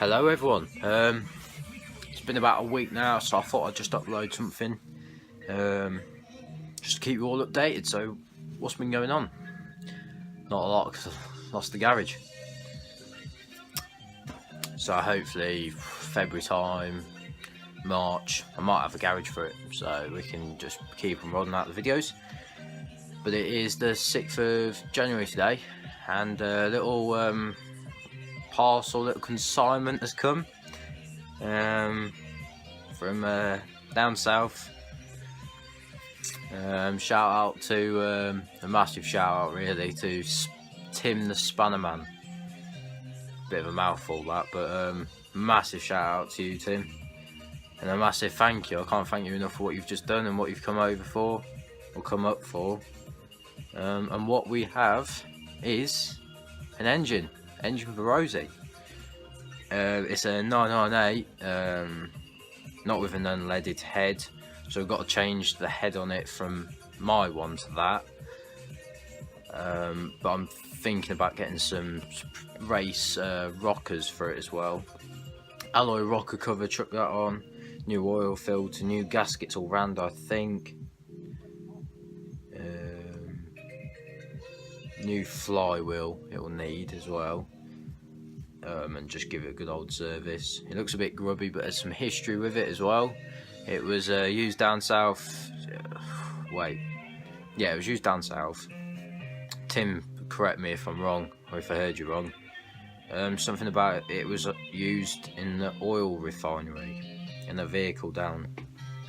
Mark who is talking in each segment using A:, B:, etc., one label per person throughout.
A: Hello everyone, it's been about a week now, so I thought I'd just upload something, just to keep you all updated. So what's been going on? Not a lot, because I lost the garage. So hopefully February time, March, I might have a garage for it, so we can just keep on rolling out the videos. But it is the 6th of January today, and a little parcel, little consignment has come from down south. Shout out to a massive shout out really to Tim the Spanner Man. Bit of a mouthful that, but massive shout out to you, Tim, and a massive thank you. I can't thank you enough for what you've just done and what you've come over for, or come up for. And what we have is an engine for Rosie. It's a 998, not with an unleaded head, so we've got to change the head on it from my one to that. But I'm thinking about getting some race rockers for it as well. Alloy rocker cover, chuck that on. New oil filter, new gaskets all round, I think. New flywheel it will need as well. And just give it a good old service. It looks a bit grubby, but there's some history with it as well. It was used down south. It was used down south. Tim, correct me if I'm wrong, or if I heard you wrong. Something about it was used in the oil refinery in a vehicle down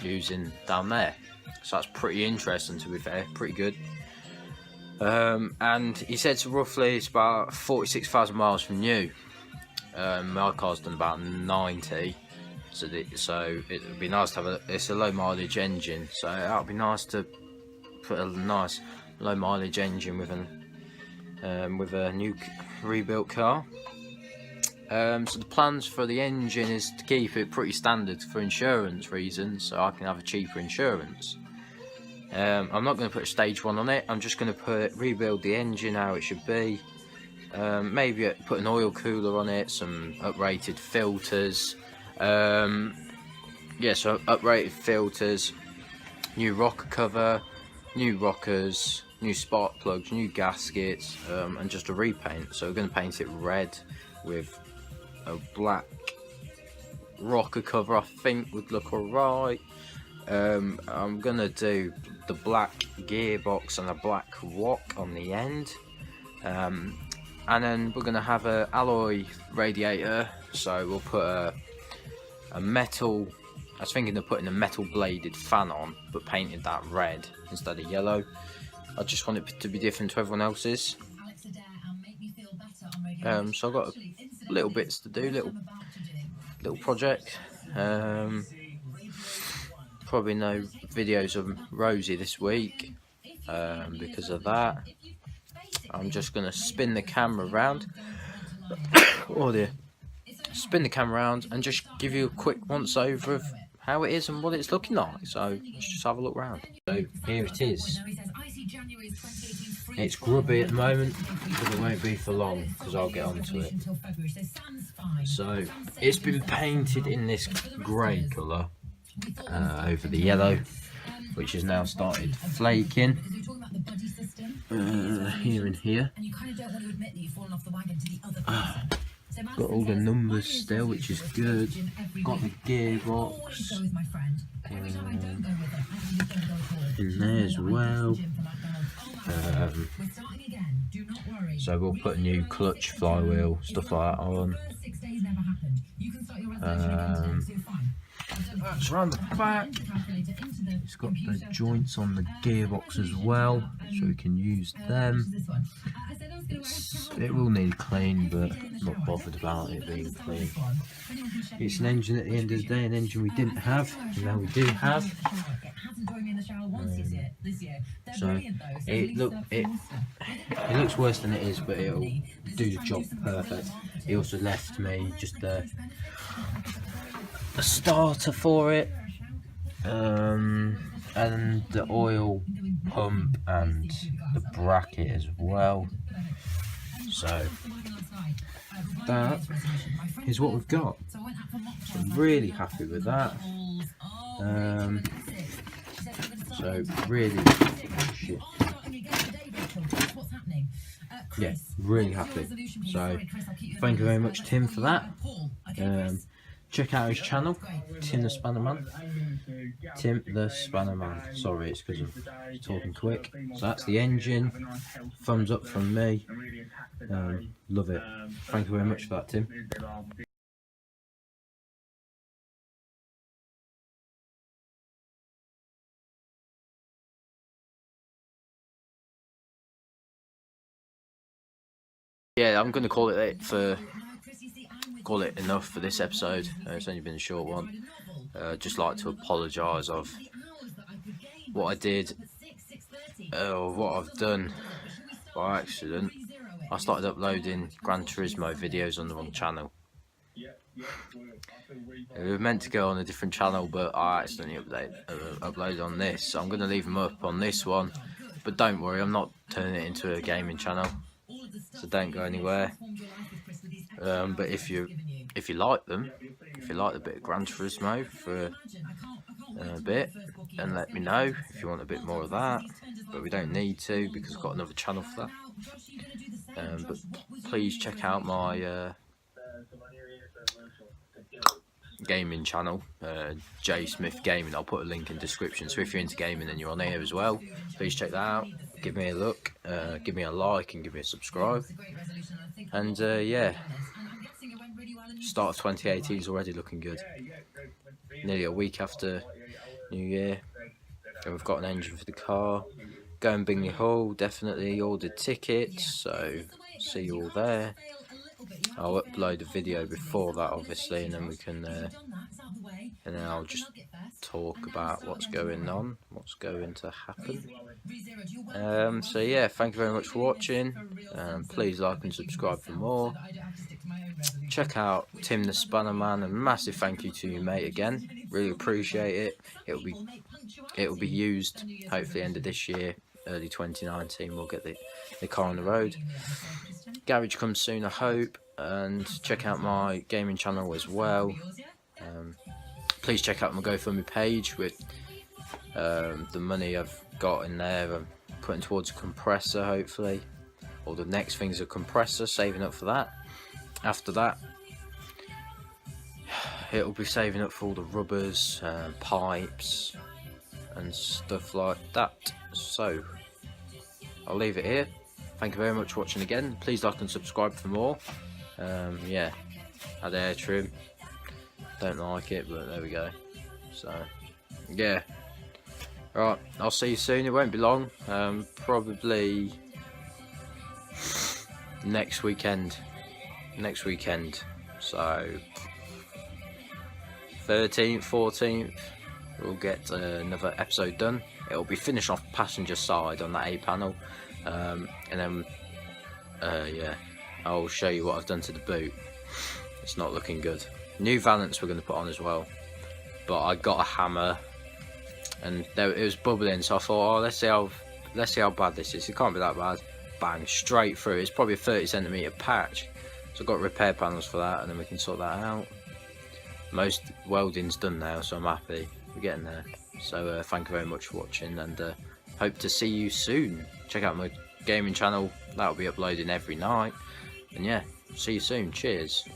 A: there. So that's pretty interesting, to be fair. Pretty good. And he said roughly it's about 46,000 miles from new. My car's done about 90, so it would be nice to have it's a low mileage engine, so that would be nice to put a nice low mileage engine with a new rebuilt car. So the plans for the engine is to keep it pretty standard for insurance reasons, so I can have a cheaper insurance. I'm not going to put a stage 1 on it. I'm just going to rebuild the engine how it should be. Maybe put an oil cooler on it, some uprated filters. So uprated filters, new rocker cover, new rockers, new spark plugs, new gaskets, and just a repaint. So we're going to paint it red with a black rocker cover. I think would look alright. I'm going to do the black gearbox and a black rock on the end. And then we're going to have an alloy radiator, so we'll put a metal, I was thinking of putting a metal bladed fan on, but painted that red instead of yellow. I just want it to be different to everyone else's. So I've got little bits to do, little project. Probably no videos of Rosie this week because of that. I'm just going to spin the camera around. Oh dear. Spin the camera around and just give you a quick once over of how it is and what it's looking like. So let's just have a look around. So here it is. It's grubby at the moment, but it won't be for long because I'll get onto it. So it's been painted in this grey colour over the yellow, which has now started flaking. Here and here. Got all the numbers still, which is good. Got the gearbox in there as well. So we'll put a new clutch, flywheel, stuff like that on. So around the back, it's got the joints on the gearbox as well, so we can use them. It will need clean, but I'm not bothered about it being clean. It's an engine at the end of the day, an engine we didn't have, and now we do have. So it looks worse than it is, but it'll do the job perfect. He also left me just a starter for it, and the oil pump and the bracket as well. So that is what we've got. So I'm really happy with that. So really, shit. Yeah, really happy. So thank you very much, Tim, for that. Check out his channel, Tim the Spanner Man. Tim the Spanner Man. Sorry, it's because of talking quick. So that's the engine. Thumbs up from me. Love it. Thank you very much for that, Tim. Yeah, I'm going to call it enough for this episode. It's only been a short one. Just like to apologise of what I did, or what I've done by accident. I started uploading Gran Turismo videos on the wrong channel. We were meant to go on a different channel, but I accidentally uploaded on this, so I'm going to leave them up on this one. But don't worry, I'm not turning it into a gaming channel, so don't go anywhere. But if you like them, if you like the bit of Gran Turismo for a bit, then let me know if you want a bit more of that. But we don't need to, because I've got another channel for that. But please check out my gaming channel, J Smith Gaming. I'll put a link in the description, so if you're into gaming and you're on here as well, please check that out. Give me a look, give me a like, and give me a subscribe. And yeah, start of 2018 is already looking good. Nearly a week after New Year, and we've got an engine for the car. Going Bingley Hall, definitely ordered tickets, so see you all there. I'll upload a video before that, obviously, and then we can and then I'll just talk about what's going on, what's going to happen. So yeah, thank you very much for watching. Please like and subscribe for more. Check out Tim the Spanner Man, and massive thank you to you, mate, again. Really appreciate it. It'll be used hopefully end of this year, early 2019. We'll get the car on the road. Garage comes soon, I hope. And check out my gaming channel as well. Please check out my GoFundMe page with the money I've got in there. I'm putting towards a compressor, hopefully. Or the next thing's a compressor, saving up for that. After that, it'll be saving up for all the rubbers, pipes, and stuff like that. So, I'll leave it here. Thank you very much for watching again. Please like and subscribe for more. Yeah, had air trim. Don't like it, but there we go. So, yeah. Alright, I'll see you soon. It won't be long. Probably next weekend. So, 13th, 14th, we'll get another episode done. It'll be finished off passenger side on that A panel. And then, yeah, I'll show you what I've done to the boot. It's not looking good. New valance we're going to put on as well, but I got a hammer and it was bubbling, so I thought, oh, let's see how bad this is. It can't be that bad. Bang, straight through. It's probably a 30cm patch, so I've got repair panels for that, and then we can sort that out. Most welding's done now, so I'm happy. We're getting there. So thank you very much for watching, and hope to see you soon. Check out my gaming channel, that'll be uploading every night. And yeah, see you soon. Cheers.